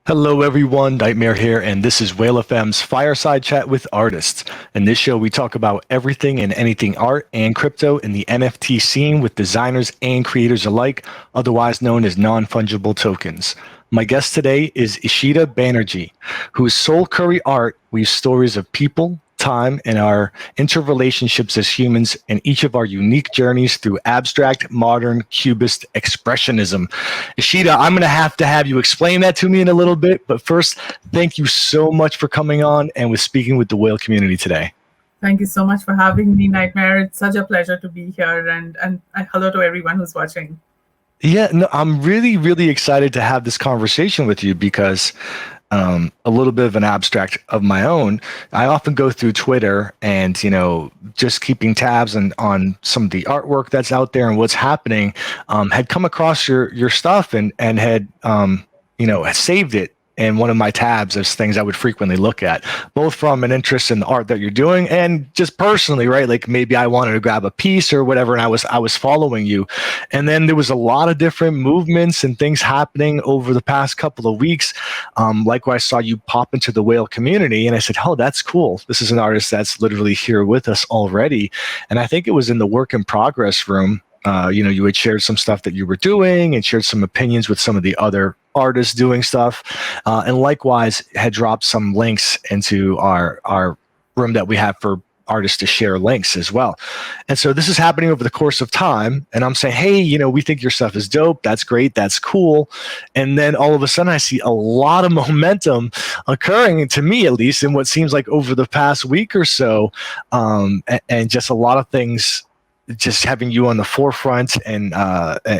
Hello, everyone. Nightmare here, and this is Whale FM's Fireside Chat with Artists. In this show, we talk about everything and anything art and crypto in the NFT scene with designers and creators alike, otherwise known as non-fungible tokens. My guest today is Ishita Banerjee, whose SoulCurryArt weaves stories of people, time, and our interrelationships as humans and each of our unique journeys through abstract, modern, cubist expressionism. Ishita, I'm going to have you explain that to me in a little bit, but first, thank you so much for coming on and with speaking with the whale community today. Thank you so much for having me, Nightmare. It's such a pleasure to be here, and hello to everyone who's watching. Yeah, no, I'm really, really excited to have this conversation with you because a little bit of an abstract of my own. I often go through Twitter and, just keeping tabs on some of the artwork that's out there and what's happening, had come across your stuff and had, had saved it in one of my tabs as things I would frequently look at, both from an interest in the art that you're doing and just personally, right? Like maybe I wanted to grab a piece or whatever, and I was following you. And then there was a lot of different movements and things happening over the past couple of weeks. Likewise, I saw you pop into the whale community and I said, oh, that's cool. This is an artist that's literally here with us already. And I think it was in the work in progress room. You had shared some stuff that you were doing and shared some opinions with some of the other artists doing stuff, and likewise had dropped some links into our room that we have for artists to share links as well. And so this is happening over the course of time, and I'm saying, hey, we think your stuff is dope. That's great. That's cool. And then all of a sudden I see a lot of momentum occurring, to me at least, in what seems like over the past week or so, and just a lot of things just having you on the forefront and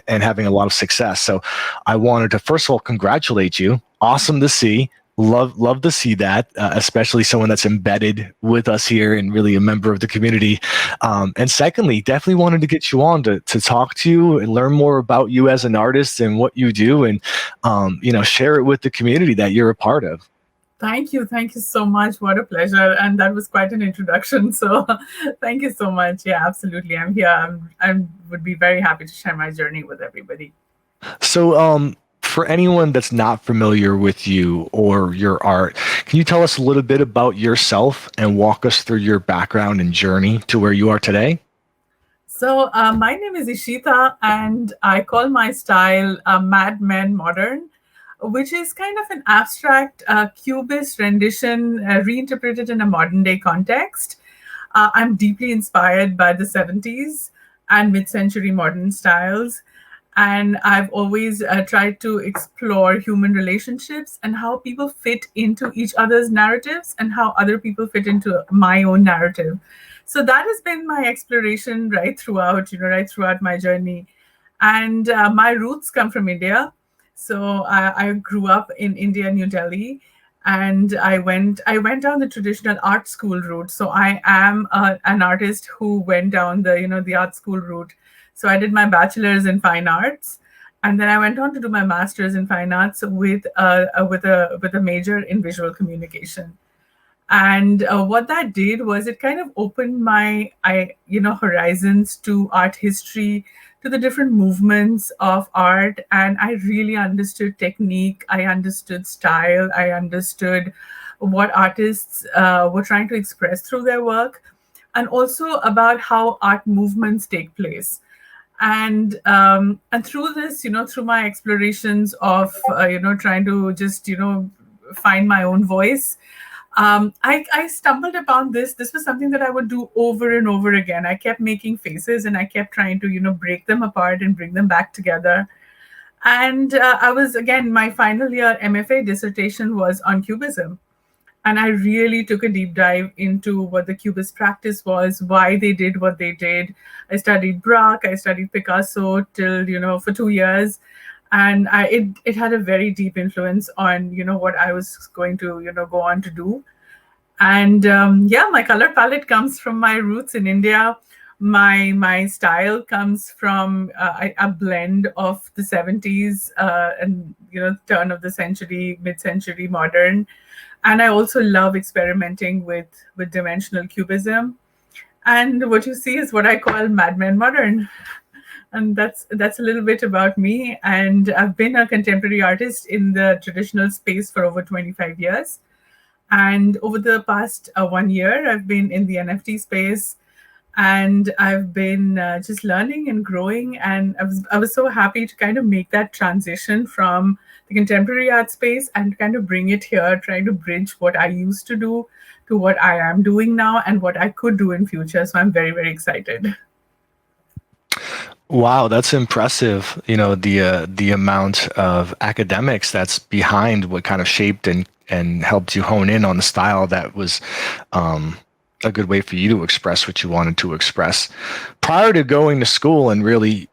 having a lot of success. So I wanted to first of all congratulate you. Awesome to see. Love to see that, especially someone that's embedded with us here and really a member of the community. And secondly, definitely wanted to get you on to talk to you and learn more about you as an artist and what you do, and share it with the community that you're a part of. Thank you so much. What a pleasure, and that was quite an introduction. So, thank you so much. Yeah, absolutely. I'm here. I would be very happy to share my journey with everybody. So, for anyone that's not familiar with you or your art, can you tell us a little bit about yourself and walk us through your background and journey to where you are today? So, my name is Ishita, and I call my style Mad Men Modern, which is kind of an abstract cubist rendition reinterpreted in a modern day context. I'm deeply inspired by the 70s and mid-century modern styles. And I've always tried to explore human relationships and how people fit into each other's narratives and how other people fit into my own narrative. So that has been my exploration right throughout my journey. And my roots come from India. So I grew up in India, New Delhi, and I went down the traditional art school route. So I am an artist who went down the art school route. So I did my bachelor's in fine arts, and then I went on to do my master's in fine arts with a major in visual communication. And what that did was it kind of opened my horizons to art history, to the different movements of art, and I really understood technique, I understood style, I understood what artists were trying to express through their work, and also about how art movements take place. And through this, through my explorations of trying to just find my own voice, I stumbled upon this. This was something that I would do over and over again. I kept making faces and I kept trying to, break them apart and bring them back together. And I was, again, my final year MFA dissertation was on Cubism. And I really took a deep dive into what the Cubist practice was, why they did what they did. I studied Braque, I studied Picasso till, for 2 years. And it had a very deep influence on what I was going to go on to do. And my color palette comes from my roots in India. My style comes from a blend of the 70s and turn of the century, mid-century modern. And I also love experimenting with dimensional cubism. And what you see is what I call Mad Men Modern. And that's a little bit about me. And I've been a contemporary artist in the traditional space for over 25 years. And over the past 1 year, I've been in the NFT space, and I've been just learning and growing. And I was so happy to kind of make that transition from the contemporary art space and kind of bring it here, trying to bridge what I used to do to what I am doing now and what I could do in future. So I'm very, very excited. Wow, that's impressive. The amount of academics that's behind what kind of shaped and helped you hone in on the style that was a good way for you to express what you wanted to express. Prior to going to school and really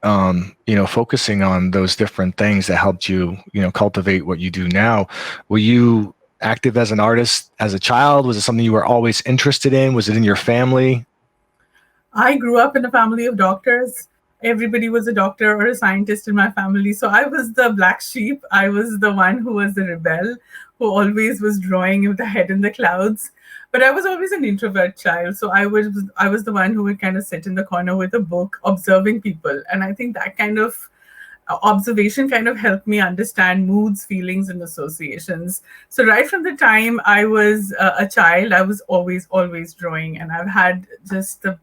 focusing on those different things that helped you cultivate what you do now, were you active as an artist as a child? Was it something you were always interested in? Was it in your family? I grew up in a family of doctors. Everybody was a doctor or a scientist in my family. So I was the black sheep. I was the one who was the rebel, who always was drawing with the head in the clouds. But I was always an introvert child. So I was the one who would kind of sit in the corner with a book, observing people. And I think that kind of observation kind of helped me understand moods, feelings, and associations. So right from the time I was a child, I was always drawing, and I've had just the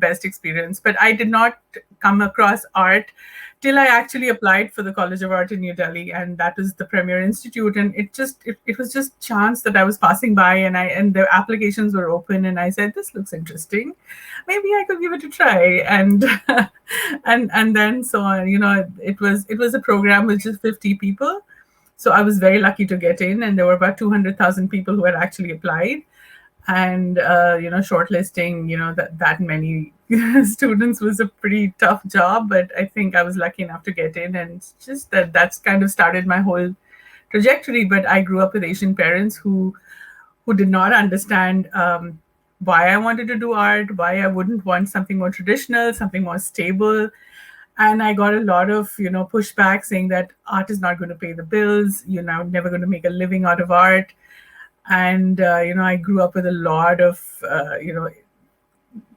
best experience. But I did not come across art till I actually applied for the College of Art in New Delhi, and that was the premier institute. And it was just chance that I was passing by, and the applications were open, and I said, this looks interesting, maybe I could give it a try. And and then so on. It was a program with just 50 people, so I was very lucky to get in, and there were about 200,000 people who had actually applied. And shortlisting that many students was a pretty tough job, but I think I was lucky enough to get in, and just that's kind of started my whole trajectory. But I grew up with Asian parents who did not understand why I wanted to do art, why I wouldn't want something more traditional, something more stable. And I got a lot of pushback saying that art is not going to pay the bills, you're now never going to make a living out of art. And I grew up with a lot of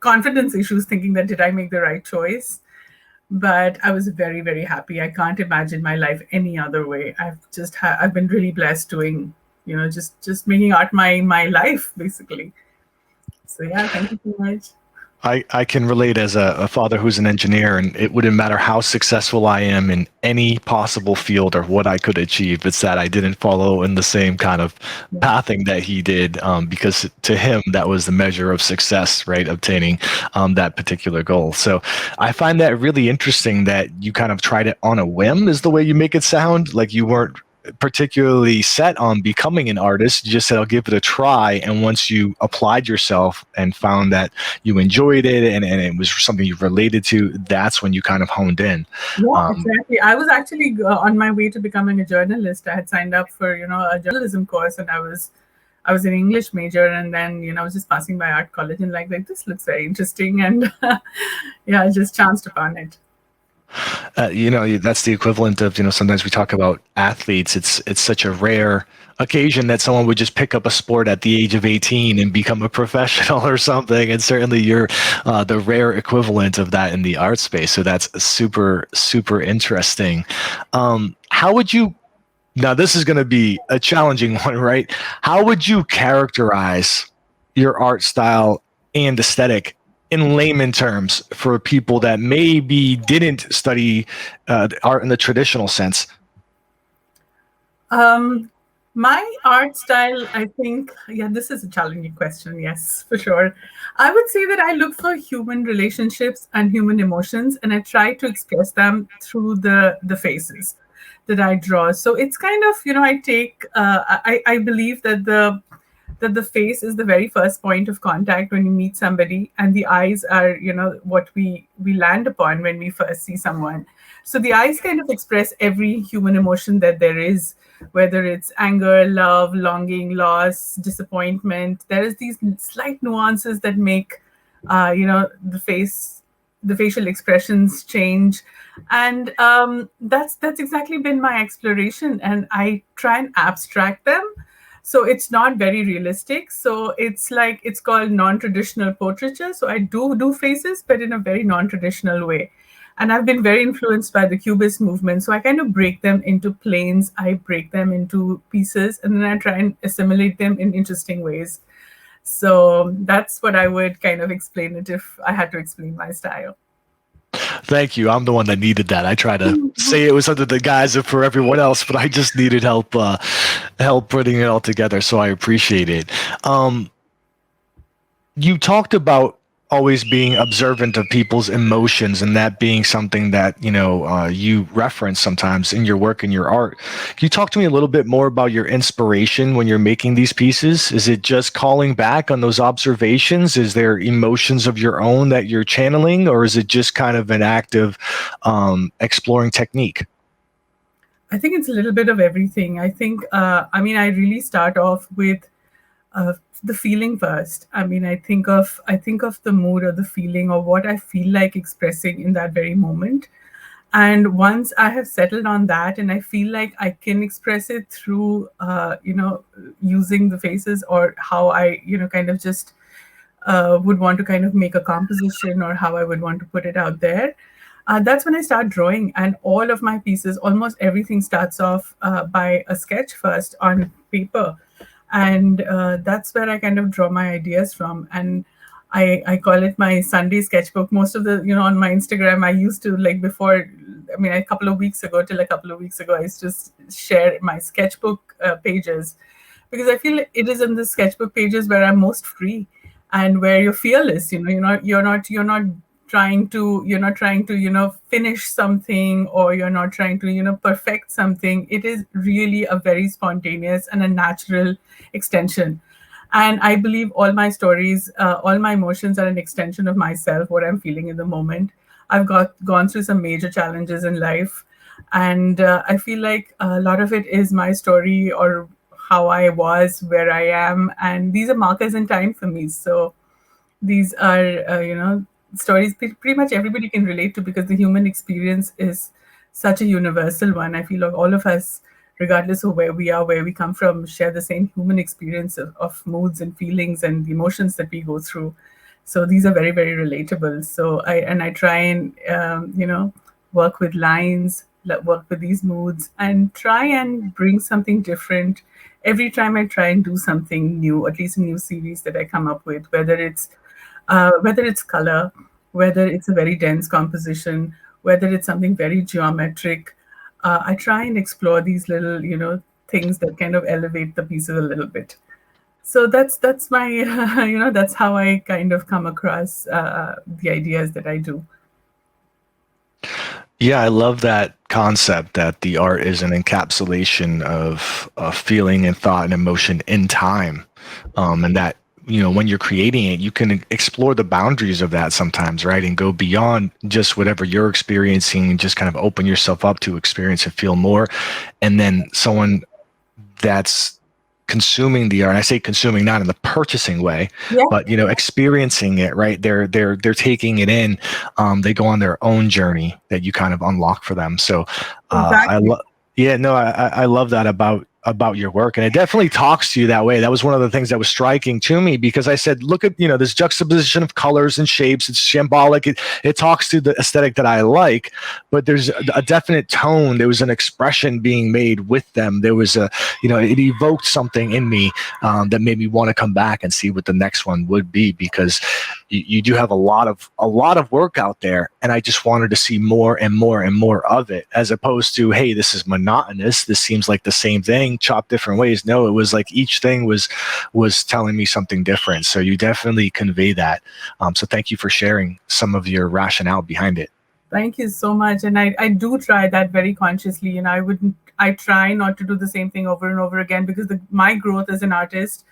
confidence issues, thinking that did I make the right choice. But I was very, very happy. I can't imagine my life any other way. I've been really blessed doing just making art my life, basically. So yeah, thank you so much. I can relate as a father who's an engineer, and it wouldn't matter how successful I am in any possible field or what I could achieve. It's that I didn't follow in the same kind of pathing that he did, because to him, that was the measure of success, right? Obtaining that particular goal. So I find that really interesting that you kind of tried it on a whim, is the way you make it sound. Like you weren't particularly set on becoming an artist. You just said, I'll give it a try. And once you applied yourself and found that you enjoyed it, and it was something you related to, that's when you kind of honed in. Yeah, exactly. I was actually on my way to becoming a journalist. I had signed up for a journalism course, and I was an English major, and then I was just passing by art college and like this looks very interesting, and yeah, I just chanced upon it. That's the equivalent of, sometimes we talk about athletes. It's such a rare occasion that someone would just pick up a sport at the age of 18 and become a professional or something. And certainly you're the rare equivalent of that in the art space. So that's super, super interesting. How would you, now this is going to be a challenging one, right? How would you characterize your art style and aesthetic in layman terms for people that maybe didn't study art in the traditional sense? My art style, I think, yeah, this is a challenging question. Yes, for sure. I would say that I look for human relationships and human emotions, and I try to express them through the faces that I draw. So it's kind of, I take, I believe that the face is the very first point of contact when you meet somebody, and the eyes are what we land upon when we first see someone. So the eyes kind of express every human emotion that there is, whether it's anger, love, longing, loss, disappointment. There is these slight nuances that make the facial expressions change. And that's exactly been my exploration, and I try and abstract them. So it's not very realistic. So it's called non-traditional portraiture. So I do faces, but in a very non-traditional way. And I've been very influenced by the Cubist movement. So I kind of break them into planes, I break them into pieces, and then I try and assimilate them in interesting ways. So that's what I would kind of explain it if I had to explain my style. Thank you. I'm the one that needed that. I try to say it was under the guise of for everyone else, but I just needed help putting it all together. So I appreciate it. You talked about always being observant of people's emotions, and that being something that you reference sometimes in your work and your art. Can you talk to me a little bit more about your inspiration when you're making these pieces? Is it just calling back on those observations? Is there emotions of your own that you're channeling, or is it just kind of an act of exploring technique? I think it's a little bit of everything. I think, I really start off with the feeling first. I think of the mood or the feeling or what I feel like expressing in that very moment. And once I have settled on that, and I feel like I can express it through, using the faces, or how I, kind of just would want to kind of make a composition, or how I would want to put it out there. That's when I start drawing, and all of my pieces, almost everything, starts off by a sketch first on paper, and that's where I kind of draw my ideas from. And I call it my Sunday sketchbook. Most of the, on my Instagram, I used to, like, before, a couple of weeks ago, I used to share my sketchbook pages, because I feel it is in the sketchbook pages where I'm most free, and where you're fearless. You're not trying to finish something, or you're not trying to perfect something. It is really a very spontaneous and a natural extension. And I believe all my stories, all my emotions are an extension of myself, what I'm feeling in the moment. I've gone through some major challenges in life, and I feel like a lot of it is my story, or how I was, where I am, and these are markers in time for me. So these are stories pretty much everybody can relate to, because the human experience is such a universal one. I feel like all of us, regardless of where we are, where we come from, share the same human experience of moods and feelings and the emotions that we go through. So these are very, very relatable. So I try and work with lines, work with these moods, and try and bring something different every time I try and do something new, at least a new series that I come up with, whether it's color, whether it's a very dense composition, whether it's something very geometric. I try and explore these little, things that kind of elevate the pieces a little bit. So that's my, that's how I kind of come across the ideas that I do. Yeah, I love that concept that the art is an encapsulation of feeling and thought and emotion in time, and that when you're creating it, you can explore the boundaries of that sometimes, right? And go beyond just whatever you're experiencing, and just kind of open yourself up to experience and feel more. And then someone that's consuming the art, and I say consuming not in the purchasing way, Yeah, but experiencing it, right? They're taking it in. They go on their own journey that you kind of unlock for them. So exactly. I love that about your work, and it definitely talks to you that way. That was one of the things that was striking to me, because I said, look at this juxtaposition of colors and shapes. It's shambolic. It talks to the aesthetic that I like, but there's a definite tone. There was an expression being made with them. There was it evoked something in me that made me want to come back and see what the next one would be, because you do have a lot of work out there, and I just wanted to see more and more and more of it, as opposed to, hey, this is monotonous, this seems like the same thing chopped different ways. No, it was like each thing was telling me something different. So you definitely convey that. So thank you for sharing some of your rationale behind it. Thank you so much. And I do try that very consciously. I try not to do the same thing over and over again, because my growth as an artist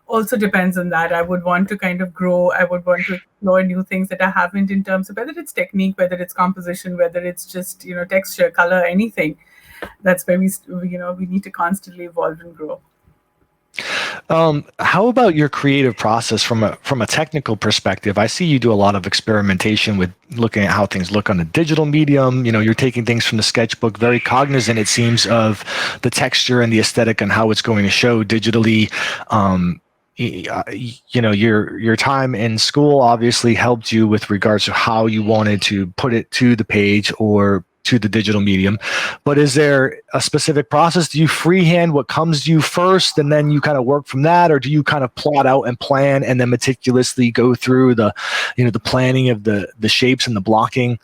also depends on that. I would want to kind of grow. I would want to explore new things that I haven't, in terms of whether it's technique, whether it's composition, whether it's just, texture, color, anything. That's where we need to constantly evolve and grow. How about your creative process from a technical perspective? I see you do a lot of experimentation with looking at how things look on a digital medium. You're taking things from the sketchbook, very cognizant, it seems, of the texture and the aesthetic and how it's going to show digitally. your time in school obviously helped you with regards to how you wanted to put it to the page or to the digital medium. But is there a specific process? Do you freehand what comes to you first and then you kind of work from that, or do you kind of plot out and plan and then meticulously go through the planning of the shapes and the blocking?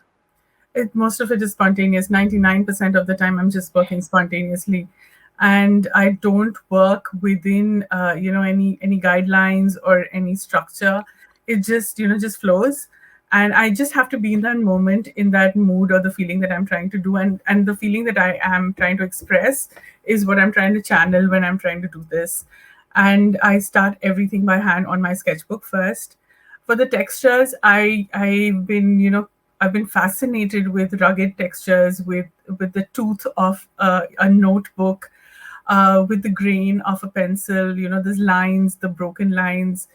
Most of it is spontaneous. 99% of the time, I'm just working spontaneously, and I don't work within any guidelines or any structure. It just just flows, and I just have to be in that moment, in that mood, or the feeling that I'm trying to do, and the feeling that I am trying to express is what I'm trying to channel when I'm trying to do this. And I start everything by hand on my sketchbook first. For the textures, I've been fascinated with rugged textures, with the tooth of a notebook, with the grain of a pencil. These lines, the broken lines,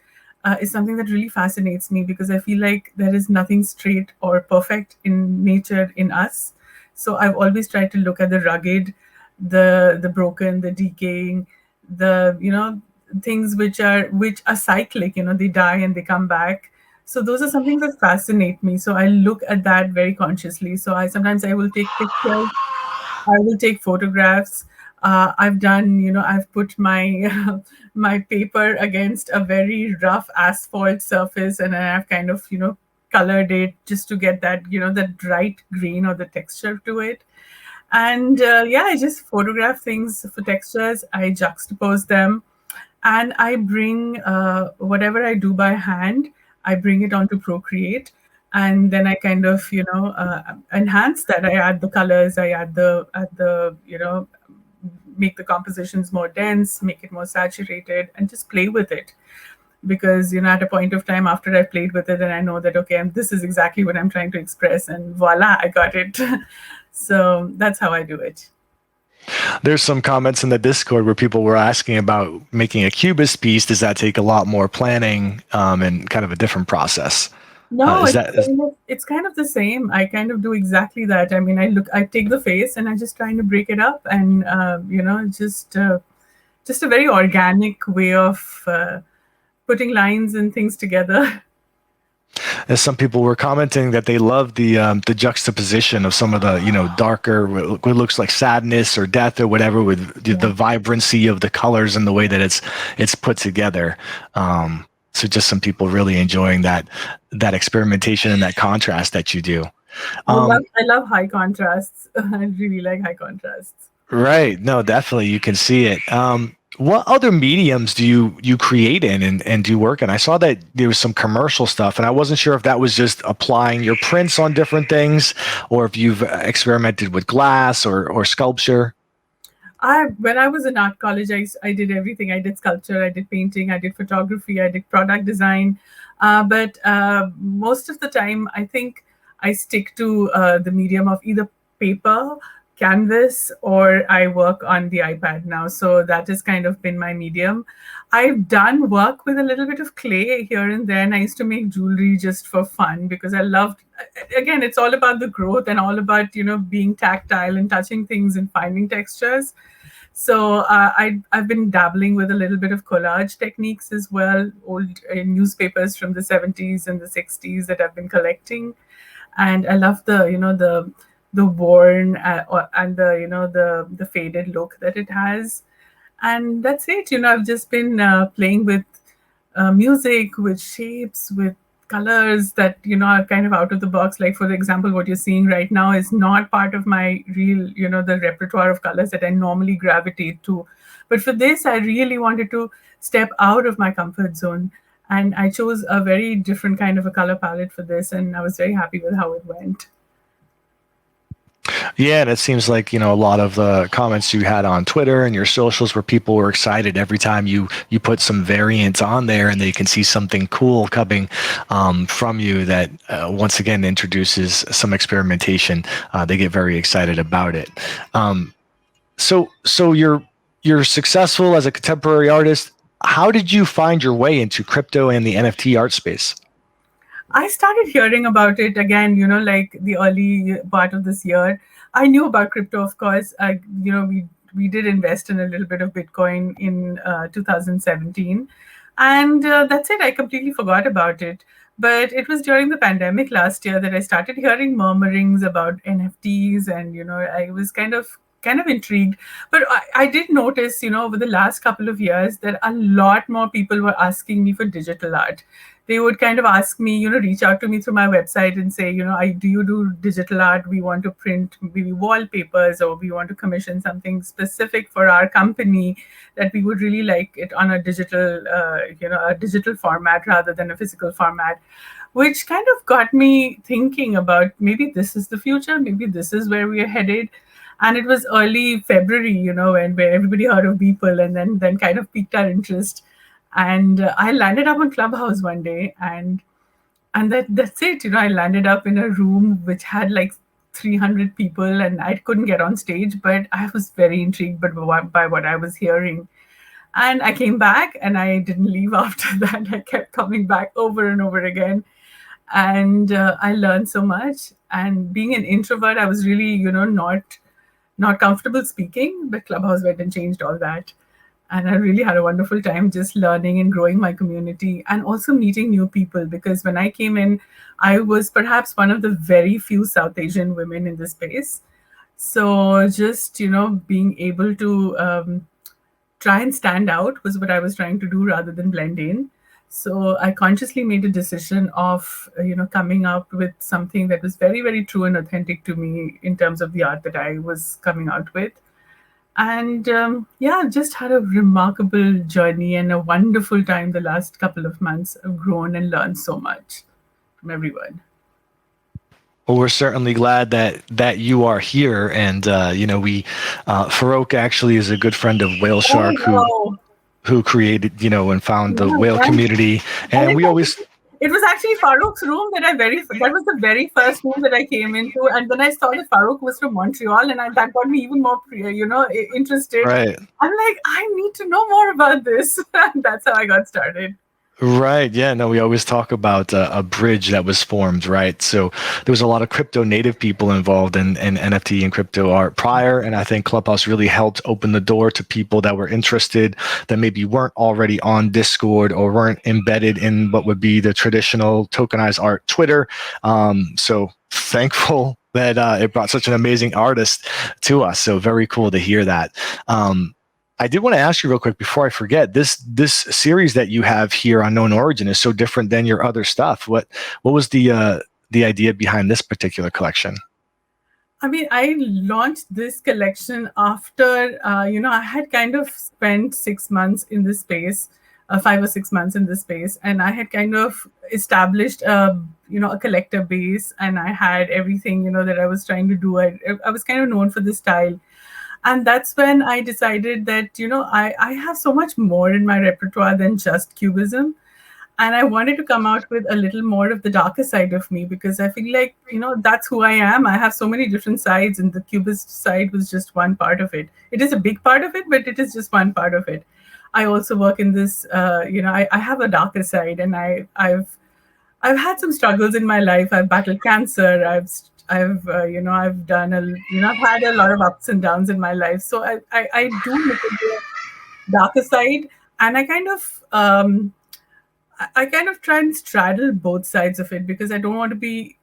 is something that really fascinates me, because I feel like there is nothing straight or perfect in nature, in us. So I've always tried to look at the rugged, the broken, the decaying, the things which are cyclic. They die and they come back. So those are some things that fascinate me. So I look at that very consciously. So I will take pictures, I will take photographs. I've put my my paper against a very rough asphalt surface, and I've kind of colored it just to get that that right grain or the texture to it. And yeah, I just photograph things for textures. I juxtapose them, and I bring whatever I do by hand, I bring it onto Procreate, and then I kind of enhance that. I add the colors, I add the make the compositions more dense, make it more saturated, and just play with it. Because at a point of time, after I played with it, and I know that okay, this is exactly what I'm trying to express, and voila, I got it. So that's how I do it. There's some comments in the Discord where people were asking about making a cubist piece. Does that take a lot more planning and kind of a different process? No, Is that is, it's kind of the same. I kind of do exactly that. I mean, I take the face and I just trying to break it up, and just a very organic way of putting lines and things together. as some people were commenting that they love the juxtaposition of some of the darker what looks like sadness or death or whatever with the vibrancy of the colors and the way that it's put together. So just some people really enjoying that experimentation and that contrast that you do. I love high contrasts. I really like high contrasts. Right. No, definitely. You can see it. What other mediums do you create in and do work in? I saw that there was some commercial stuff, and I wasn't sure if that was just applying your prints on different things or if you've experimented with glass or sculpture. When I was in art college, I did everything. I did sculpture, I did painting, I did photography, I did product design. But most of the time, I think I stick to the medium of either paper, canvas, or I work on the iPad now. So that has kind of been my medium. I've done work with a little bit of clay here and there, and I used to make jewelry just for fun because I loved. Again, it's all about the growth and all about being tactile and touching things and finding textures. So I've been dabbling with a little bit of collage techniques as well, old newspapers from the 70s and the 60s that I've been collecting, and I love the worn and the faded look that it has. And that's it. I've just been playing with music, with shapes, with colors that are kind of out of the box. Like, for example, what you're seeing right now is not part of my real the repertoire of colors that I normally gravitate to. But for this, I really wanted to step out of my comfort zone, and I chose a very different kind of a color palette for this, and I was very happy with how it went. Yeah, and it seems like a lot of the comments you had on Twitter and your socials where people were excited every time you put some variants on there and they can see something cool coming from you that once again introduces some experimentation. They get very excited about it. So you're successful as a contemporary artist. How did you find your way into crypto and the NFT art space? I started hearing about it again, like the early part of this year. I knew about crypto, of course. We did invest in a little bit of Bitcoin in 2017, And that's it. I completely forgot about it. But it was during the pandemic last year that I started hearing murmurings about NFTs, and I was kind of intrigued. But I did notice, over the last couple of years, that a lot more people were asking me for digital art. They would kind of ask me, reach out to me through my website and say, do you do digital art? We want to print maybe wallpapers, or we want to commission something specific for our company, that we would really like it on a digital format rather than a physical format, which kind of got me thinking about maybe this is the future, maybe this is where we are headed. And it was early February, when where everybody heard of Beeple, and then kind of piqued our interest. And I landed up on Clubhouse one day, and that's it. I landed up in a room which had like 300 people, and I couldn't get on stage, but I was very intrigued by what I was hearing. And I came back, and I didn't leave after that. I kept coming back over and over again. And I learned so much. And being an introvert, I was really, not comfortable speaking, but Clubhouse went and changed all that. And I really had a wonderful time just learning and growing my community, and also meeting new people, because when I came in, I was perhaps one of the very few South Asian women in the space. So just, being able to try and stand out was what I was trying to do rather than blend in. So I consciously made a decision of, coming up with something that was very, very true and authentic to me in terms of the art that I was coming out with. And yeah, just had a remarkable journey and a wonderful time the last couple of months. I've grown and learned so much from everyone. Well, we're certainly glad that you are here, and we Farouk actually is a good friend of Whale Shark, who created and found the whale community, and we always. It was actually Farouk's room that was the very first room that I came into, and then I saw that Farouk was from Montreal, and that got me even more, interested. Right. I'm like, I need to know more about this. That's how I got started. Right. Yeah. No, we always talk about a bridge that was formed, right? So there was a lot of crypto native people involved in NFT and crypto art prior. And I think Clubhouse really helped open the door to people that were interested, that maybe weren't already on Discord or weren't embedded in what would be the traditional tokenized art Twitter. So thankful that it brought such an amazing artist to us. So very cool to hear that. I did want to ask you real quick before I forget, this series that you have here on Known Origin is so different than your other stuff. What was the idea behind this particular collection? I mean, I launched this collection after, I had kind of spent 6 months in this space, 5 or 6 months in this space. And I had kind of established, a collector base, and I had everything, that I was trying to do. I was kind of known for this style. And that's when I decided that, I have so much more in my repertoire than just Cubism. And I wanted to come out with a little more of the darker side of me, because I feel like, that's who I am. I have so many different sides, and the Cubist side was just one part of it. It is a big part of it, but it is just one part of it. I also work in this, I have a darker side, and I've had some struggles in my life. I've battled cancer. I've done I've had a lot of ups and downs in my life. So I do look at the darker side, and I kind of try and straddle both sides of it, because I don't want to be,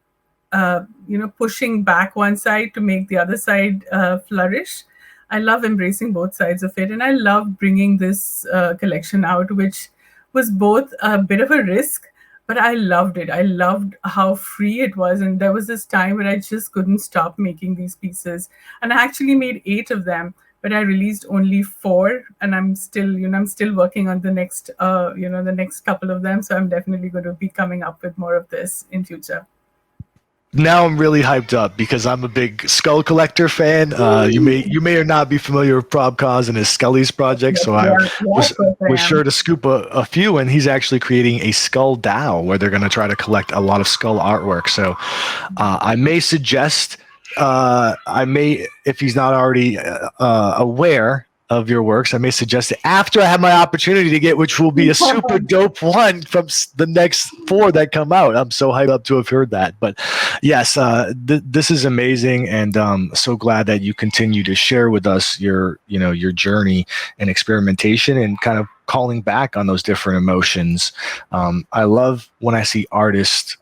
pushing back one side to make the other side flourish. I love embracing both sides of it, and I love bringing this collection out, which was both a bit of a risk, but I loved it. I loved how free it was. And there was this time when I just couldn't stop making these pieces. And I actually made 8 of them, but I released only 4. And I'm still working on the next, the next couple of them. So I'm definitely going to be coming up with more of this in future. Now I'm really hyped up because I'm a big Skull Collector fan. You may or not be familiar with Prob Cause and his Scully's project, so I was sure to scoop a few. And he's actually creating a Skull DAO where they're going to try to collect a lot of Skull artwork. So I may suggest, if he's not already aware, of your works. I may suggest it after I have my opportunity to get, which will be a super dope one from the next 4 that come out. I'm so hyped up to have heard that. But yes, this is amazing, and so glad that you continue to share with us your journey and experimentation and kind of calling back on those different emotions. I love when I see artists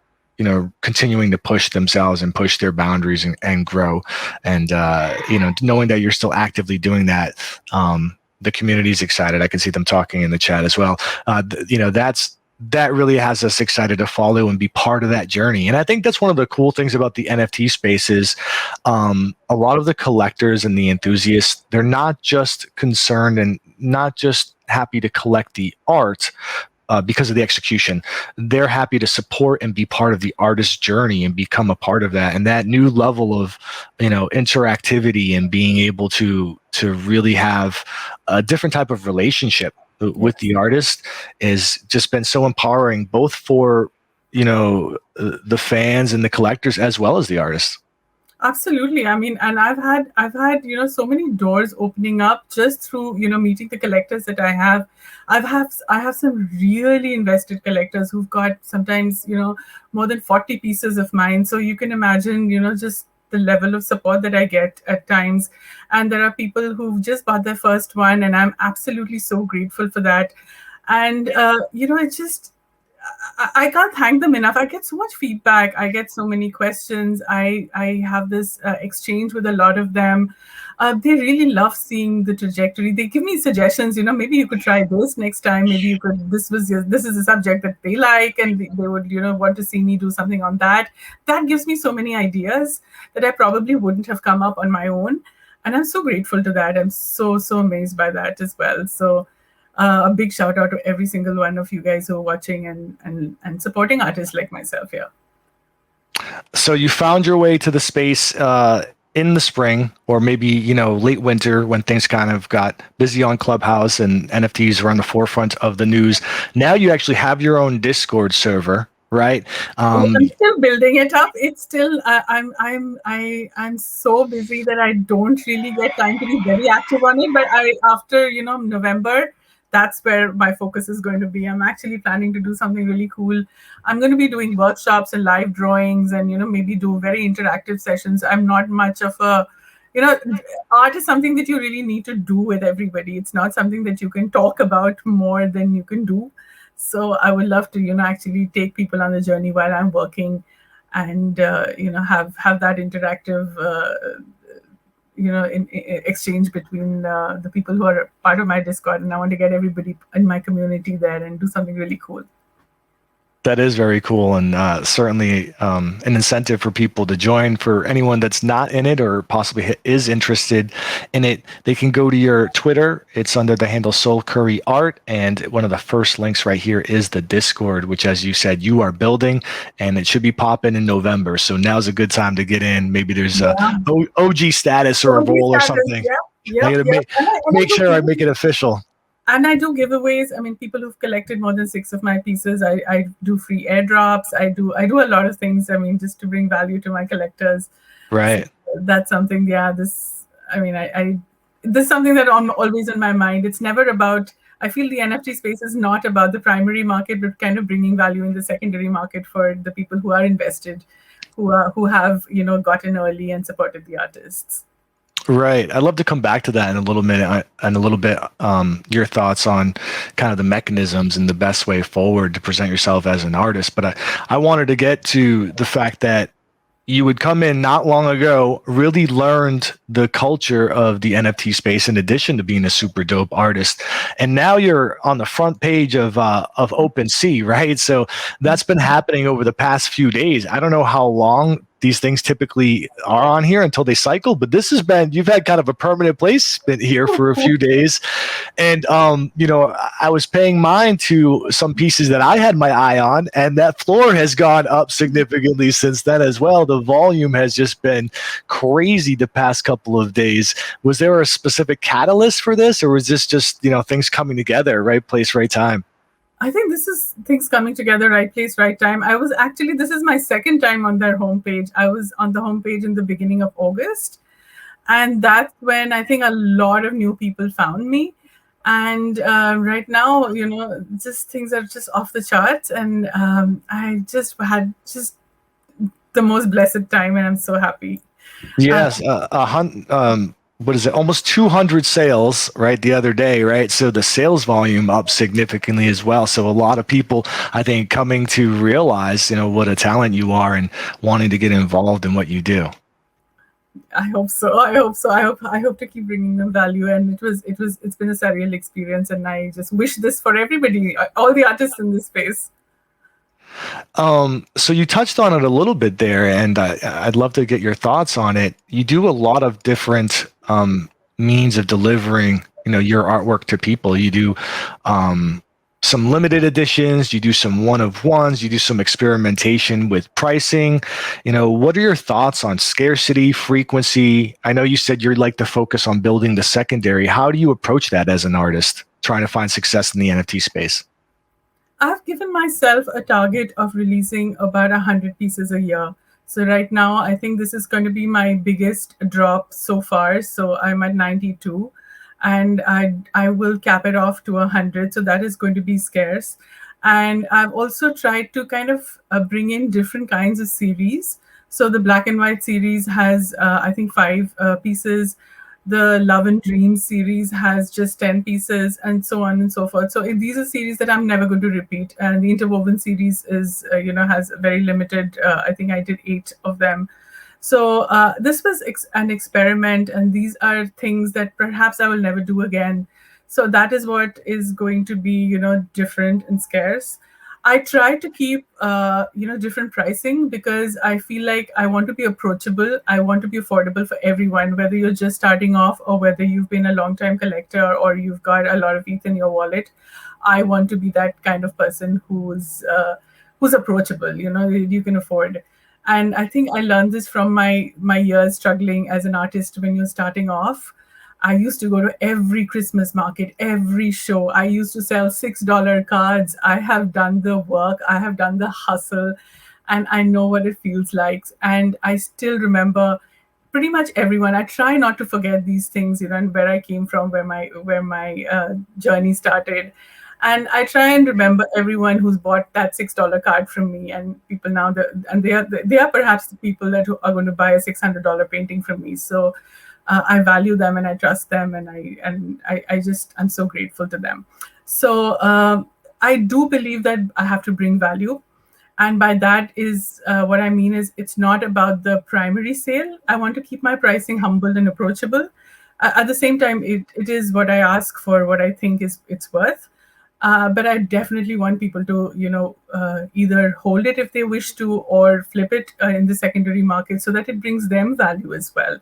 continuing to push themselves and push their boundaries and grow. And, knowing that you're still actively doing that, the community's excited. I can see them talking in the chat as well. That really has us excited to follow and be part of that journey. And I think that's one of the cool things about the NFT space is a lot of the collectors and the enthusiasts, they're not just concerned and not just happy to collect the art, because of the execution. They're happy to support and be part of the artist's journey and become a part of that. And that new level of, interactivity and being able to really have a different type of relationship with the artist is just been so empowering, both for, the fans and the collectors as well as the artists. Absolutely. I mean, and I've had so many doors opening up just through meeting the collectors that I have. I have some really invested collectors who've got sometimes more than 40 pieces of mine. So you can imagine just the level of support that I get at times. And there are people who've just bought their first one, and I'm absolutely so grateful for that. And it's just, I can't thank them enough. I get so much feedback. I get so many questions. I have this exchange with a lot of them. They really love seeing the trajectory. They give me suggestions. Maybe you could try this next time. Maybe you could. This is a subject that they like, and they would want to see me do something on that. That gives me so many ideas that I probably wouldn't have come up on my own. And I'm so grateful to that. I'm so amazed by that as well. So. A big shout out to every single one of you guys who are watching and supporting artists like myself here. So you found your way to the space in the spring, or maybe late winter, when things kind of got busy on Clubhouse and NFTs were on the forefront of the news. Now you actually have your own Discord server, right? I'm still building it up. It's still I'm so busy that I don't really get time to be very active on it. But after November, that's where my focus is going to be. I'm actually planning to do something really cool. I'm going to be doing workshops and live drawings and, maybe do very interactive sessions. I'm not much of a, art is something that you really need to do with everybody. It's not something that you can talk about more than you can do. So I would love to, actually take people on the journey while I'm working and, have that interactive in exchange between the people who are part of my Discord, and I want to get everybody in my community there and do something really cool. That is very cool, and certainly an incentive for people to join. For anyone that's not in it or possibly is interested in it, they can go to your Twitter. It's under the handle SoulCurryArt, and one of the first links right here is the Discord, which, as you said, you are building, and it should be popping in November. So now's a good time to get in. Maybe there's a OG status or a role or something. Make sure I make it official. And I do giveaways. I mean, people who've collected more than 6 of my pieces, I do free airdrops. I do a lot of things. I mean, just to bring value to my collectors. Right. So that's something. Yeah. This is something that I'm always in my mind. It's never about. I feel the NFT space is not about the primary market, but kind of bringing value in the secondary market for the people who are invested, who have gotten early and supported the artists. Right. I'd love to come back to that in a little minute, and a little bit your thoughts on kind of the mechanisms and the best way forward to present yourself as an artist. But I wanted to get to the fact that you would come in not long ago, really learned the culture of the NFT space in addition to being a super dope artist. And now you're on the front page of OpenSea, right? So that's been happening over the past few days. I don't know how long these things typically are on here until they cycle, but this has been, you've had kind of a permanent placement here for a few days. And, I was paying mine to some pieces that I had my eye on, and that floor has gone up significantly since then as well. The volume has just been crazy the past couple of days. Was there a specific catalyst for this, or was this just, things coming together, right place, right time? I think this is things coming together, right place, right time. This is my second time on their homepage. I was on the homepage in the beginning of August. And that's when I think a lot of new people found me. And right now, just things are just off the charts, and I just had just the most blessed time, and I'm so happy. Uh, Yes, what is it? Almost 200 sales, right? The other day, right? So the sales volume up significantly as well. So a lot of people, I think, coming to realize, what a talent you are and wanting to get involved in what you do. I hope so. I hope so. I hope to keep bringing them value. And it's been a surreal experience. And I just wish this for everybody, all the artists in this space. So you touched on it a little bit there, and I'd love to get your thoughts on it. You do a lot of different means of delivering, your artwork to people. You do some limited editions, you do some one of ones, you do some experimentation with pricing. What are your thoughts on scarcity, frequency? I know you said you'd like to focus on building the secondary. How do you approach that as an artist, trying to find success in the NFT space? I've given myself a target of releasing about 100 pieces a year. So right now, I think this is going to be my biggest drop so far. So I'm at 92, and I will cap it off to 100. So that is going to be scarce. And I've also tried to kind of bring in different kinds of series. So the black and white series has, I think, 5 pieces. The Love and Dreams series has just 10 pieces, and so on and so forth. So these are series that I'm never going to repeat. And the Interwoven series is, has very limited, I think I did 8 of them. So this was an experiment, and these are things that perhaps I will never do again. So that is what is going to be, different and scarce. I try to keep, different pricing, because I feel like I want to be approachable. I want to be affordable for everyone, whether you're just starting off or whether you've been a long-time collector or you've got a lot of ETH in your wallet. I want to be that kind of person who's approachable. You can afford. And I think I learned this from my years struggling as an artist when you're starting off. I used to go to every Christmas market, every show. I used to sell $6 cards. I have done the work, I have done the hustle, and I know what it feels like. And I still remember pretty much everyone. I try not to forget these things, and where I came from, where my journey started. And I try and remember everyone who's bought that $6 card from me, and people now, and they are perhaps the people that are going to buy a $600 painting from me. So I value them and I trust them, and I'm so grateful to them. So I do believe that I have to bring value, and by that is what I mean is it's not about the primary sale. I want to keep my pricing humble and approachable. At the same time, it is what I ask for, what I think it's worth. But I definitely want people to, either hold it if they wish to, or flip it in the secondary market so that it brings them value as well,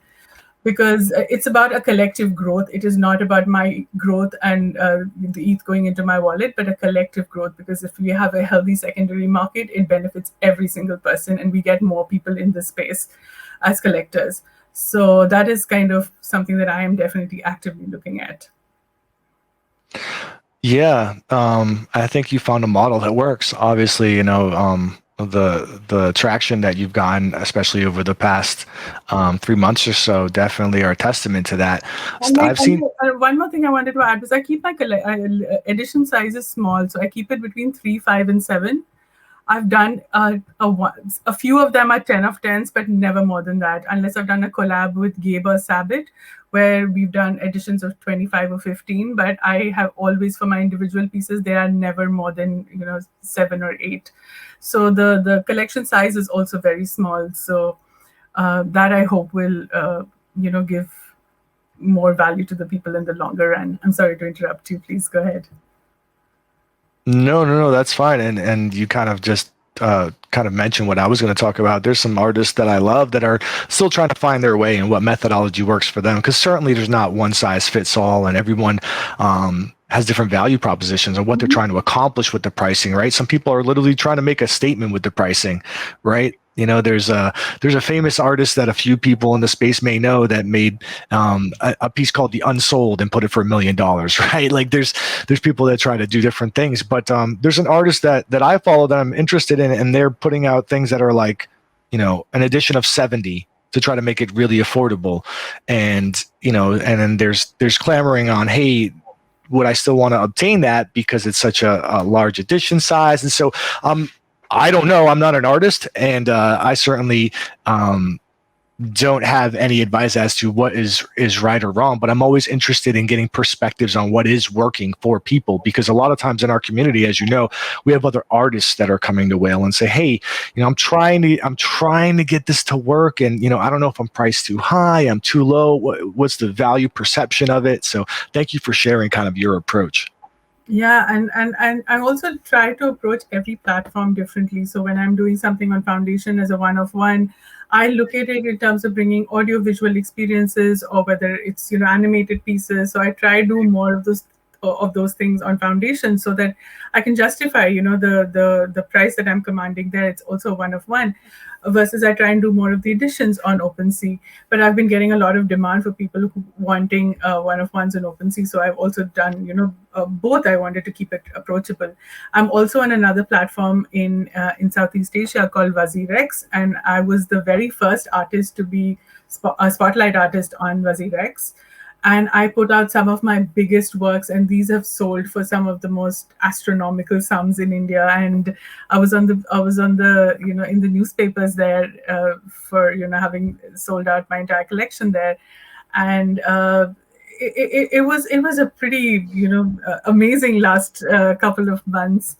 because it's about a collective growth. It is not about my growth and the ETH going into my wallet, but a collective growth, because if we have a healthy secondary market, it benefits every single person, and we get more people in the space as collectors. So that is kind of something that I am definitely actively looking at. Yeah, I think you found a model that works. Obviously, the traction that you've gotten, especially over the past 3 months or so, definitely are a testament to that. I've seen. One more thing I wanted to add is I keep my edition sizes small, so I keep it between 3, 5, and 7. I've done a few of them are 10 of 10s, but never more than that, unless I've done a collab with Gabe or Sabit, where we've done editions of 25 or 15. But I have always, for my individual pieces, they are never more than 7 or 8. So the collection size is also very small. So that I hope will give more value to the people in the longer run. I'm sorry to interrupt you. Please go ahead. No, that's fine. And you kind of just mentioned what I was going to talk about. There's some artists that I love that are still trying to find their way and what methodology works for them, because certainly there's not one size fits all, and everyone has different value propositions and what they're trying to accomplish with the pricing, right? Some people are literally trying to make a statement with the pricing, right? There's a famous artist that a few people in the space may know that made a piece called The Unsold and put it for $1 million, right? Like there's people that try to do different things, but there's an artist that I follow that I'm interested in, and they're putting out things that are like, an edition of 70 to try to make it really affordable. And, and then there's clamoring on, hey, would I still want to obtain that because it's such a large edition size? And so I don't know. I'm not an artist, and I certainly don't have any advice as to what is right or wrong, but I'm always interested in getting perspectives on what is working for people, because a lot of times in our community, as you know, we have other artists that are coming to Whale and say, hey, I'm trying to get this to work, and I don't know if I'm priced too high, I'm too low, what's the value perception of it? So thank you for sharing kind of your approach. Yeah, and I also try to approach every platform differently. So when I'm doing something on Foundation as a one-of-one, I look at it in terms of bringing audio-visual experiences, or whether it's animated pieces. So I try to do more of those things on Foundation, so that I can justify the price that I'm commanding there. It's also one-of-one, versus I try and do more of the editions on OpenSea. But I've been getting a lot of demand for people who wanting one-of-ones on OpenSea. So I've also done both. I wanted to keep it approachable. I'm also on another platform in Southeast Asia called WazirX, and I was the very first artist to be a spotlight artist on WazirX. And I put out some of my biggest works, and these have sold for some of the most astronomical sums in India. And I was on the in the newspapers there for having sold out my entire collection there. And it was a pretty amazing last couple of months,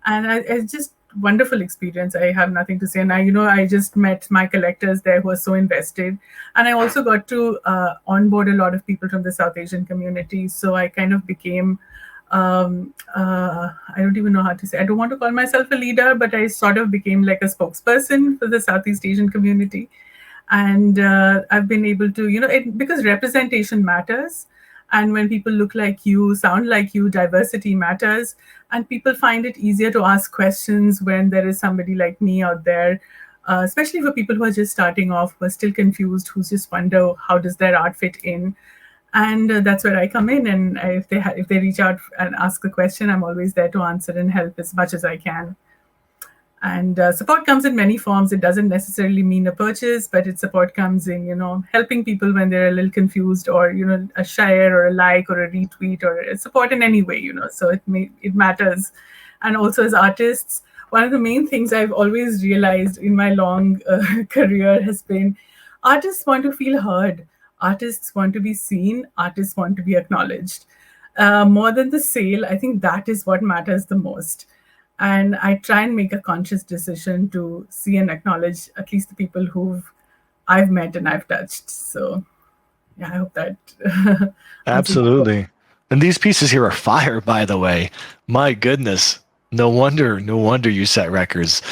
and it's just wonderful experience. I have nothing to say. And I just met my collectors there who are so invested, and I also got to onboard a lot of people from the South Asian community. So I kind of became I don't even know how to say. I don't want to call myself a leader, but I sort of became like a spokesperson for the Southeast Asian community. And I've been able to, because representation matters. And when people look like you, sound like you, diversity matters. And people find it easier to ask questions when there is somebody like me out there, especially for people who are just starting off, who are still confused, who just wonder how does their art fit in. And that's where I come in. And if they reach out and ask a question, I'm always there to answer and help as much as I can. And support comes in many forms. It doesn't necessarily mean a purchase, but support comes in, helping people when they're a little confused, or, a share or a like or a retweet or a support in any way, so it matters. And also as artists, one of the main things I've always realized in my long career has been artists want to feel heard. Artists want to be seen. Artists want to be acknowledged. More than the sale, I think that is what matters the most. And I try and make a conscious decision to see and acknowledge at least the people who I've met and I've touched. So, yeah, I hope that. Absolutely. And these pieces here are fire, by the way. My goodness. No wonder you set records.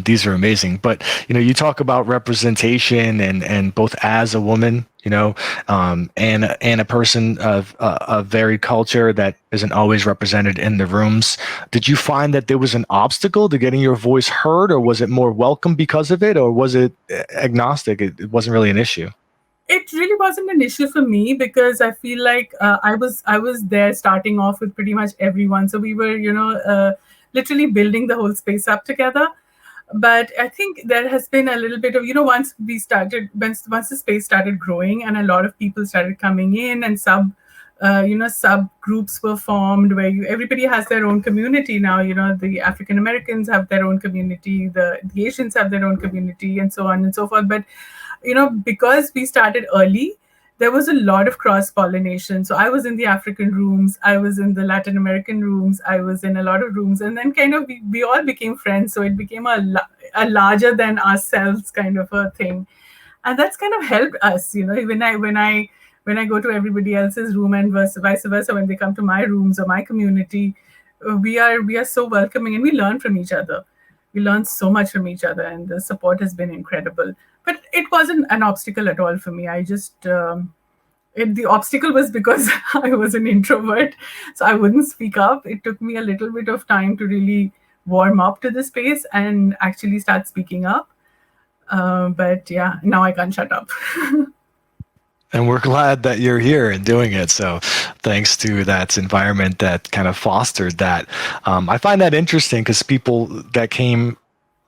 These are amazing. But, you talk about representation and both as a woman, and a person of a varied culture that isn't always represented in the rooms. Did you find that there was an obstacle to getting your voice heard, or was it more welcome because of it, or was it agnostic? It wasn't really an issue. It really wasn't an issue for me, because I feel like I was there starting off with pretty much everyone. So we were, literally building the whole space up together. But I think there has been a little bit of, once the space started growing and a lot of people started coming in, and sub groups were formed where everybody has their own community now. The African Americans have their own community, the Asians have their own community, and so on and so forth. But because we started early, there was a lot of cross-pollination. So I was in the African rooms, I was in the Latin American rooms, I was in a lot of rooms, and then kind of we all became friends. So it became a larger than ourselves kind of a thing, and that's kind of helped us. When I go to everybody else's room, and vice versa, when they come to my rooms or my community, we are so welcoming, and we learn from each other. We learn so much from each other, and the support has been incredible. But it wasn't an obstacle at all for me. I just, the obstacle was because I was an introvert, so I wouldn't speak up. It took me a little bit of time to really warm up to the space and actually start speaking up. But yeah, now I can't shut up. And we're glad that you're here and doing it. So thanks to that environment that kind of fostered that. I find that interesting because people that came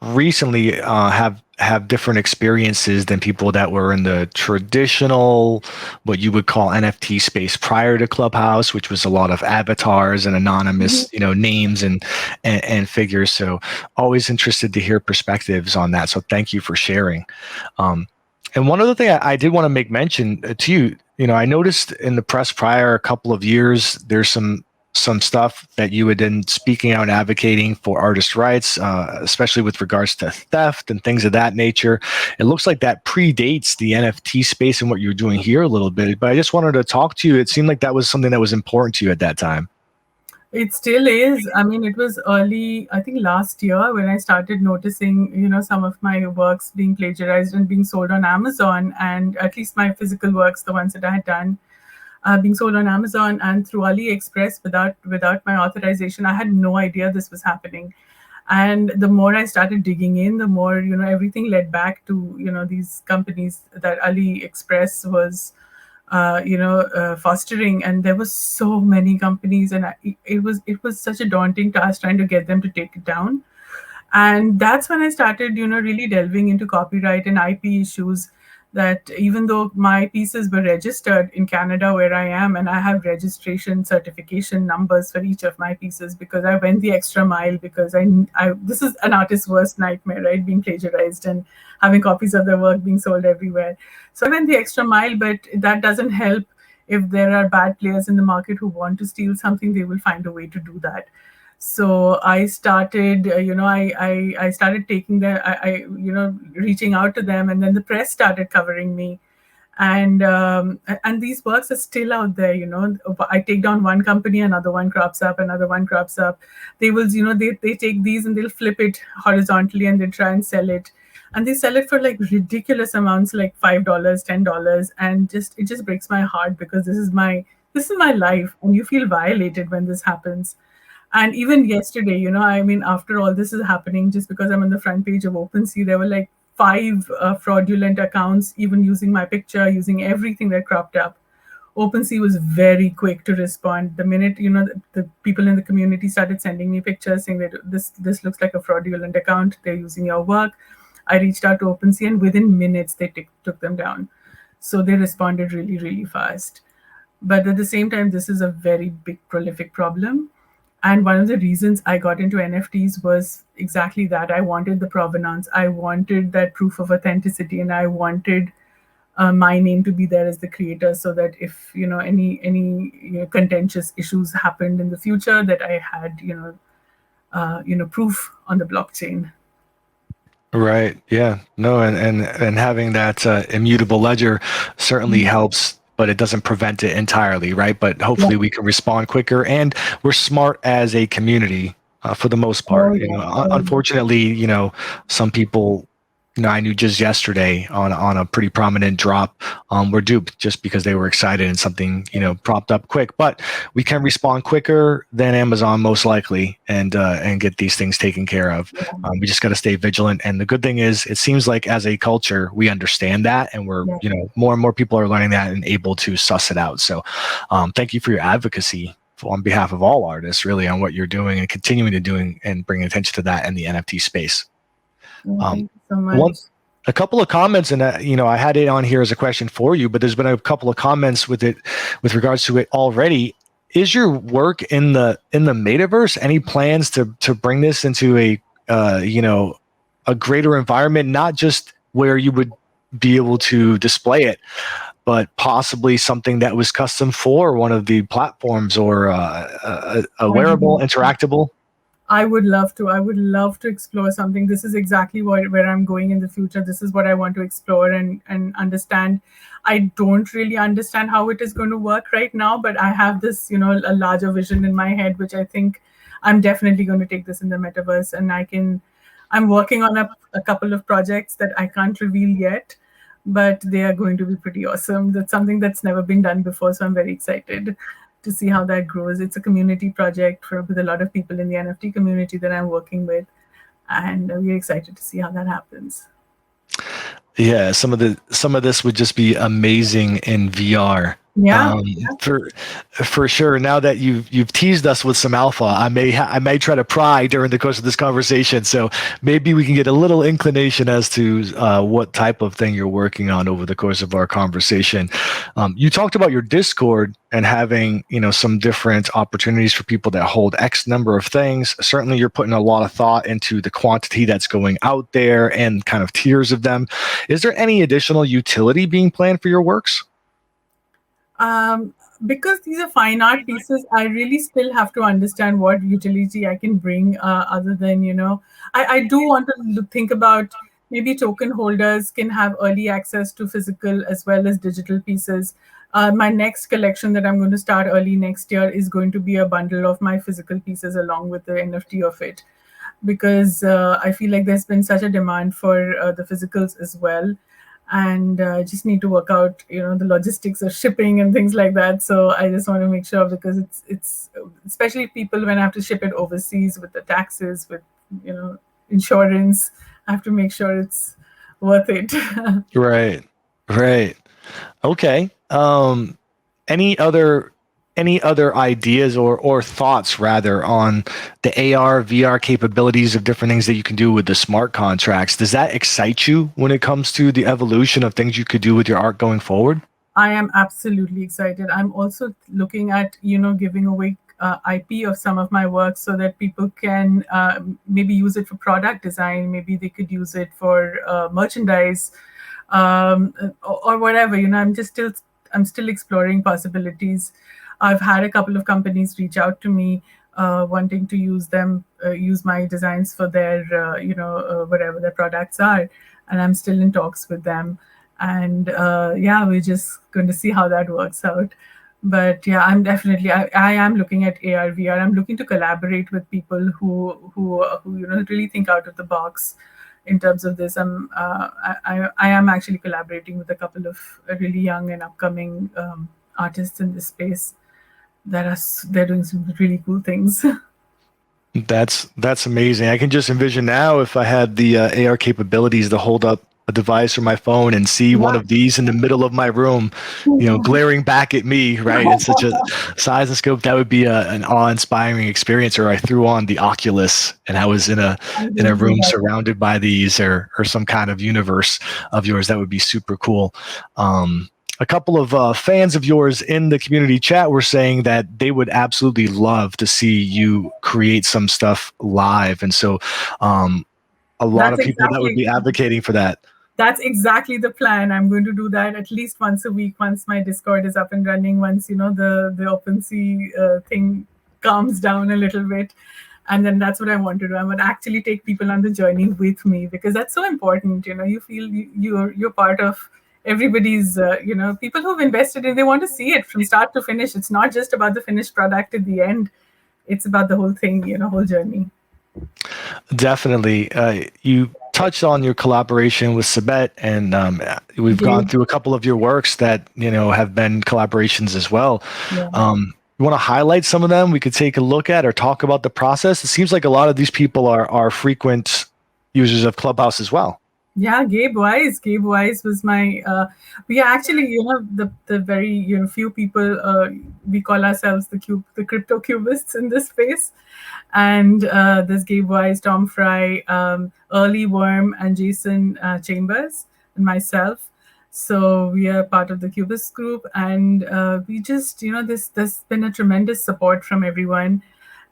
recently have have different experiences than people that were in the traditional, what you would call NFT space prior to Clubhouse, which was a lot of avatars and Mhm. anonymous, names and figures. So always interested to hear perspectives on that. So thank you for sharing. Um, and one other thing I did want to make mention to you, I noticed in the press prior a couple of years, there's some stuff that you had been speaking out and advocating for artist rights, especially with regards to theft and things of that nature. It looks like that predates the NFT space and what you're doing here a little bit, but I just wanted to talk to you. It seemed like that was something that was important to you at that time. It still is. I mean, it was early, I think last year when I started noticing, some of my works being plagiarized and being sold on Amazon, and at least my physical works, the ones that I had done, being sold on Amazon and through AliExpress without my authorization. I had no idea this was happening. And the more I started digging in, the more, everything led back to, these companies that AliExpress was fostering, and there was so many companies, and it was such a daunting task trying to get them to take it down. And that's when I started, really delving into copyright and IP issues. That even though my pieces were registered in Canada where I am, and I have registration certification numbers for each of my pieces, because I went the extra mile, because I this is an artist's worst nightmare, right? Being plagiarized and having copies of their work being sold everywhere. So I went the extra mile, but that doesn't help. If there are bad players in the market who want to steal something, they will find a way to do that. So I started, I started taking the, reaching out to them, and then the press started covering me. And these works are still out there. I take down one company, another one crops up, another one crops up. They will, they take these and they'll flip it horizontally and they try and sell it. And they sell it for like ridiculous amounts, like $5, $10. And it just breaks my heart, because this is my life, and you feel violated when this happens. And even yesterday, I mean, after all this is happening, just because I'm on the front page of OpenSea, there were like five fraudulent accounts, even using my picture, using everything that cropped up. OpenSea was very quick to respond. The minute, the people in the community started sending me pictures saying that this looks like a fraudulent account, they're using your work. I reached out to OpenSea, and within minutes they took them down. So they responded really, really fast. But at the same time, this is a very big, prolific problem. And one of the reasons I got into NFTs was exactly that. I wanted the provenance. I wanted that proof of authenticity, and I wanted my name to be there as the creator, so that if any contentious issues happened in the future, that I had proof on the blockchain. Right. Yeah. No. And having that immutable ledger certainly helps, but it doesn't prevent it entirely. Right. But Yeah. hopefully we can respond quicker, and we're smart as a community for the most Oh part. yeah. Oh, yeah. Unfortunately, some people, I knew just yesterday on a pretty prominent drop, were duped just because they were excited and something, propped up quick. But we can respond quicker than Amazon most likely, and get these things taken care of. We just got to stay vigilant. And the good thing is, it seems like as a culture, we understand that, and we're, Yeah. more and more people are learning that and able to suss it out. So thank you for your advocacy on behalf of all artists, really, on what you're doing and continuing to doing and bringing attention to that in the NFT space. Oh, Um, thank you so much. one, a couple of comments, and I had it on here as a question for you, but there's been a couple of comments with regards to it already. Is your work in the metaverse? Any plans to bring this into a greater environment, not just where you would be able to display it, but possibly something that was custom for one of the platforms, or a wearable, interactable? I would love to. I would love to explore something. This is exactly where I'm going in the future. This is what I want to explore and understand. I don't really understand how it is going to work right now, but I have this, a larger vision in my head, which I think I'm definitely going to take this in the metaverse. And I'm working on a couple of projects that I can't reveal yet, but they are going to be pretty awesome. That's something that's never been done before. So I'm very excited to see how that grows. It's a community project with a lot of people in the NFT community that I'm working with, and we're excited to see how that happens. Yeah, some of this would just be amazing in VR. Yeah. Um, for sure. Now that you've teased us with some alpha, I may try to pry during the course of this conversation. So maybe we can get a little inclination as to what type of thing you're working on over the course of our conversation. You talked about your Discord and having some different opportunities for people that hold X number of things. Certainly, you're putting a lot of thought into the quantity that's going out there and kind of tiers of them. Is there any additional utility being planned for your works? um, because these are fine art pieces, I really still have to understand what utility I can bring, other than, I do want to think about maybe token holders can have early access to physical as well as digital pieces. My next collection that I'm going to start early next year is going to be a bundle of my physical pieces along with the NFT of it, because I feel like there's been such a demand for the physicals as well, and just need to work out, the logistics of shipping and things like that. So I just want to make sure, because it's especially people when I have to ship it overseas with the taxes, with insurance, I have to make sure it's worth it. Right. Right. Okay. Any other ideas or thoughts rather on the AR VR capabilities of different things that you can do with the smart contracts? Does that excite you when it comes to the evolution of things you could do with your art going forward? I am absolutely excited. I'm also looking at, giving away IP of some of my work so that people can maybe use it for product design. Maybe they could use it for merchandise, or whatever. I'm still exploring possibilities. I've had a couple of companies reach out to me, wanting to use my designs for their, whatever their products are, and I'm still in talks with them. And yeah, we're just going to see how that works out. But yeah, I am looking at AR VR. I'm looking to collaborate with people who really think out of the box in terms of this. I am actually collaborating with a couple of really young and upcoming artists in this space they're doing some really cool things. That's amazing. I can just envision now if I had the AR capabilities to hold up a device or my phone and see one Yeah. of these in the middle of my room, glaring back at me, right? In such a size and scope, that would be an awe-inspiring experience. Or I threw on the Oculus and I was in a I'm in going a to do room that. surrounded by these, or some kind of universe of yours. That would be super cool. A couple of fans of yours in the community chat were saying that they would absolutely love to see you create some stuff live, and so a lot That's of people that would exactly be advocating for that. that's exactly the plan. I'm going to do that at least once a week, once my Discord is up and running, once the OpenSea thing calms down a little bit. And then that's what I want to do. I want to actually take people on the journey with me, because that's so important. You feel you're part of everybody's, people who've invested in, they want to see it from start to finish. It's not just about the finished product at the end. It's about the whole thing, whole journey. Definitely. You touched on your collaboration with Sabet, and we've gone Gabe, through a couple of your works that have been collaborations as well. yeah. You want to highlight some of them we could take a look at or talk about the process? It seems like a lot of these people are frequent users of Clubhouse as well. Yeah, Gabe Wise. Gabe Wise was my. We are actually, the very few people. We call ourselves the crypto cubists in this space, and there's Gabe Wise, Tom Fry, Early Worm, and Jason Chambers, and myself. So we are part of the Cubist group, and we just, there's been a tremendous support from everyone.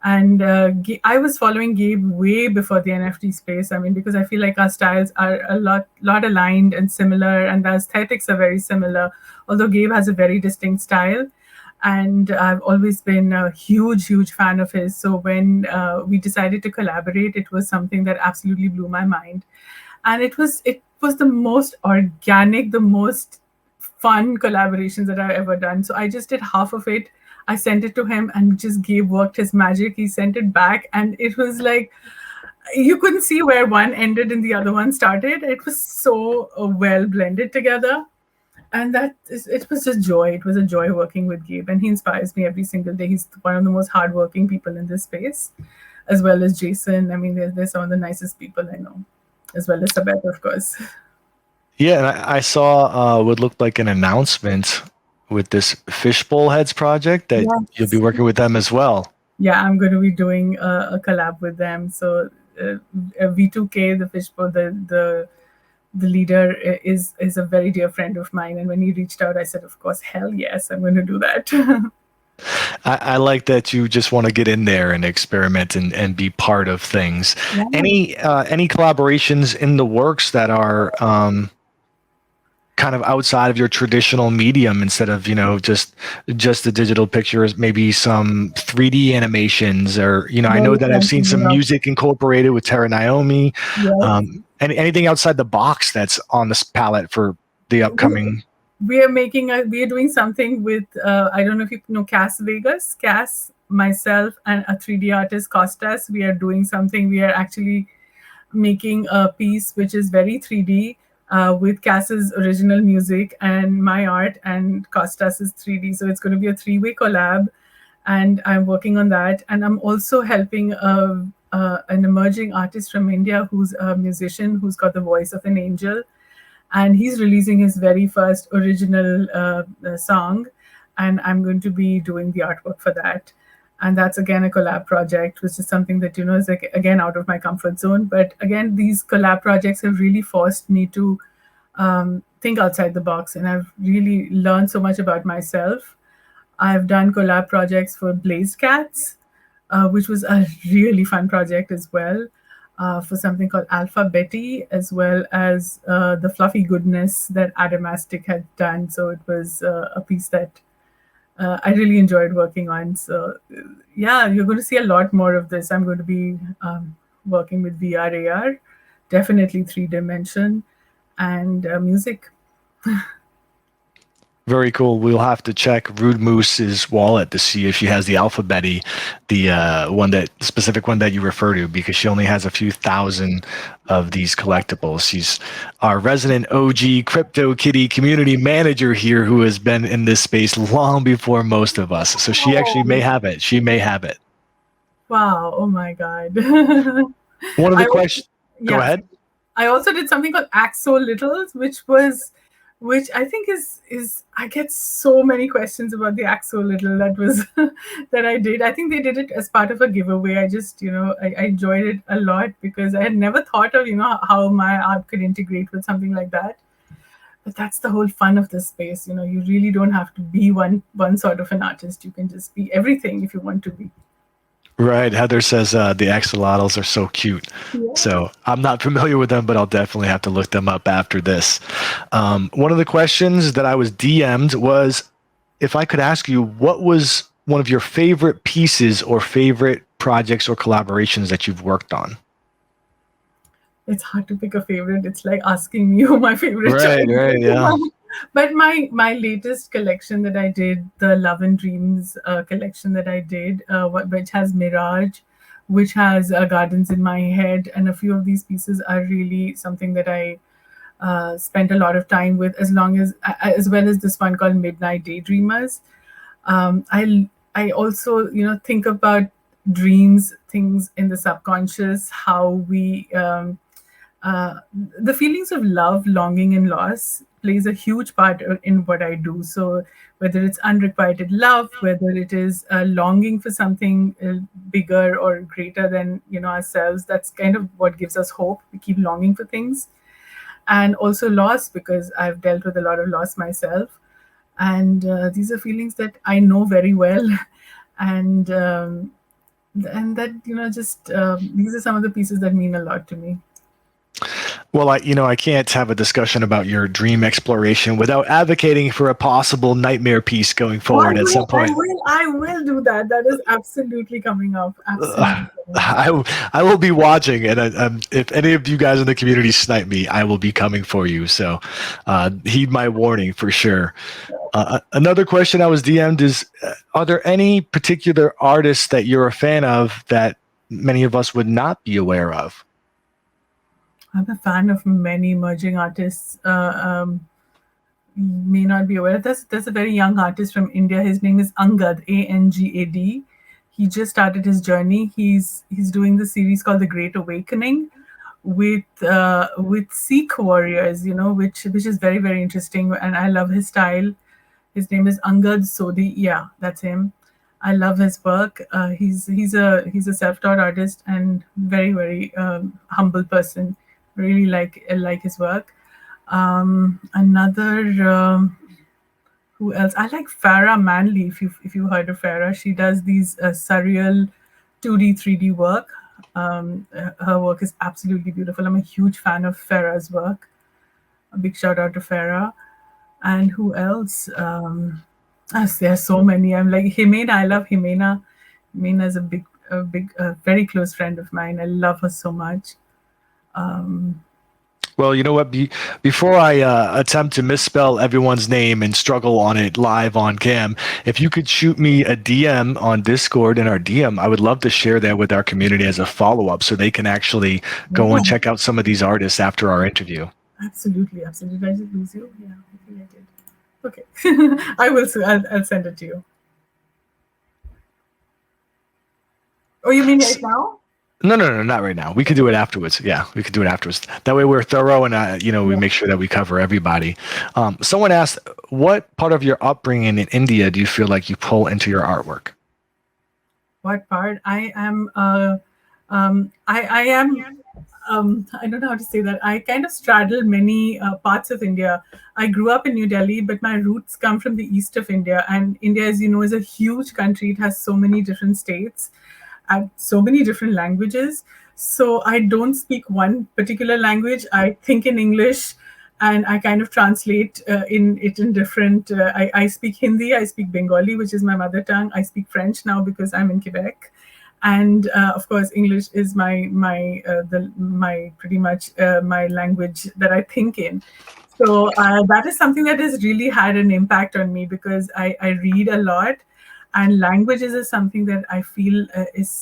And I was following Gabe way before the NFT space. I mean, because I feel like our styles are a lot aligned and similar, and the aesthetics are very similar. Although Gabe has a very distinct style, and I've always been a huge fan of his. So when we decided to collaborate, it was something that absolutely blew my mind, and it was the most organic, the most fun collaborations that I've ever done. So I just did half of it. I sent it to him, and just Gabe worked his magic. He sent it back, and it was like you couldn't see where one ended and the other one started. It was so well blended together. And it was just joy. It was a joy working with Gabe, and he inspires me every single day. He's one of the most hardworking people in this space, as well as Jason. I mean, they're some of the nicest people I know, as well as Sabeth, of course. Yeah, and I saw what looked like an announcement with this Fishbowl Heads project that you'll be Yes. working with them as well. Yeah, I'm going to be doing a collab with them. So V2K, the fishbowl, the leader is a very dear friend of mine. And when he reached out, I said, of course, hell yes, I'm going to do that. I like that you just want to get in there and experiment and be part of things. Yeah. Any collaborations in the works that are kind of outside of your traditional medium, instead of just the digital pictures, maybe some 3D animations, or I know Very that I've seen some sensible. music incorporated with Tara Naomi. Yes. Anything outside the box that's on this palette for the upcoming? We are doing something with I don't know if you know Cass Vegas. Cass, myself, and a 3D artist Costas. We are doing something. We are actually making a piece which is very 3D, with Cass's original music and my art and Costas's 3D. So it's going to be a three-way collab, and I'm working on that. And I'm also helping an emerging artist from India who's a musician who's got the voice of an angel, and he's releasing his very first original song, and I'm going to be doing the artwork for that. And that's again a collab project, which is something that is like, again, out of my comfort zone. But again, these collab projects have really forced me to think outside the box, and I've really learned so much about myself. I've done collab projects for Blazed Cats, which was a really fun project as well, for something called Alpha Betty, as well as the Fluffy Goodness that Adamastic had done. So it was a piece that I really enjoyed working on. So yeah, you're going to see a lot more of this. I'm going to be working with VR, AR, definitely 3D, and music. Very cool. We'll have to check Rude Moose's wallet to see if she has the Alphabety, the specific one that you refer to, because she only has a few thousand of these collectibles. She's our resident OG CryptoKitty community manager here, who has been in this space long before most of us. So she actually may have it. She may have it. Wow! Oh my God! One of the questions. Go ahead. I also did something called Act So Littles, which I think is I get so many questions about the Act So Little that was that I did. I think they did it as part of a giveaway. I just I enjoyed it a lot because I had never thought of how my art could integrate with something like that. But that's the whole fun of this space. You really don't have to be one sort of an artist. You can just be everything if you want to be. Right. Heather says the axolotls are so cute. Yeah. So I'm not familiar with them, but I'll definitely have to look them up after this. One of the questions that I was DM'd was, if I could ask you, what was one of your favorite pieces or favorite projects or collaborations that you've worked on? It's hard to pick a favorite. It's like asking me who my favorite child is. Right, yeah. But my latest collection that I did, the Love and Dreams collection that I did, which has Mirage, which has Gardens in My Head, and a few of these pieces are really something that I spent a lot of time with, as well as this one called Midnight Daydreamers. I also think about dreams, things in the subconscious, how we the feelings of love, longing, and loss plays a huge part in what I do. So whether it's unrequited love, whether it is longing for something bigger or greater than ourselves, that's kind of what gives us hope. We keep longing for things. And also loss, because I've dealt with a lot of loss myself. And these are feelings that I know very well. And that, just these are some of the pieces that mean a lot to me. Well, I can't have a discussion about your dream exploration without advocating for a possible nightmare piece going forward at some point. I will do that. That is absolutely coming up. Absolutely. I will be watching, and if any of you guys in the community snipe me, I will be coming for you. So heed my warning for sure. Another question I was DM'd is, are there any particular artists that you're a fan of that many of us would not be aware of? I'm a fan of many emerging artists. May not be aware. There's a very young artist from India. His name is Angad, Angad. He just started his journey. He's doing the series called The Great Awakening with Sikh warriors, which is very, very interesting. And I love his style. His name is Angad Sodhi. Yeah, that's him. I love his work. He's a self-taught artist and very humble person. Really like his work. Another who else? I like Farah Manley. If you heard of Farah, she does these surreal 2D 3D work. Her work is absolutely beautiful. I'm a huge fan of Farah's work. A big shout out to Farah. And who else? There are so many. I'm like Jimena. I love Jimena. Jimena is very close friend of mine. I love her so much. Well, you know what? Before I attempt to misspell everyone's name and struggle on it live on cam, if you could shoot me a DM on Discord in our DM, I would love to share that with our community as a follow-up so they can actually go and check out some of these artists after our interview. Absolutely. Did I just lose you? Yeah, I think I did. Okay. I will. I'll send it to you. Oh, you mean right now? No, not right now. We could do it afterwards. Yeah, we could do it afterwards. That way we're thorough and, we make sure that we cover everybody. Someone asked, what part of your upbringing in India do you feel like you pull into your artwork? What part? I am, I don't know how to say that. I kind of straddle many parts of India. I grew up in New Delhi, but my roots come from the east of India. And India, as you know, is a huge country. It has so many different states and so many different languages. So I don't speak one particular language. I think in English and I kind of translate in different. I speak Hindi, I speak Bengali, which is my mother tongue. I speak French now because I'm in Quebec. And of course, English is my pretty much my language that I think in. So that is something that has really had an impact on me because I read a lot, and languages is something that I feel is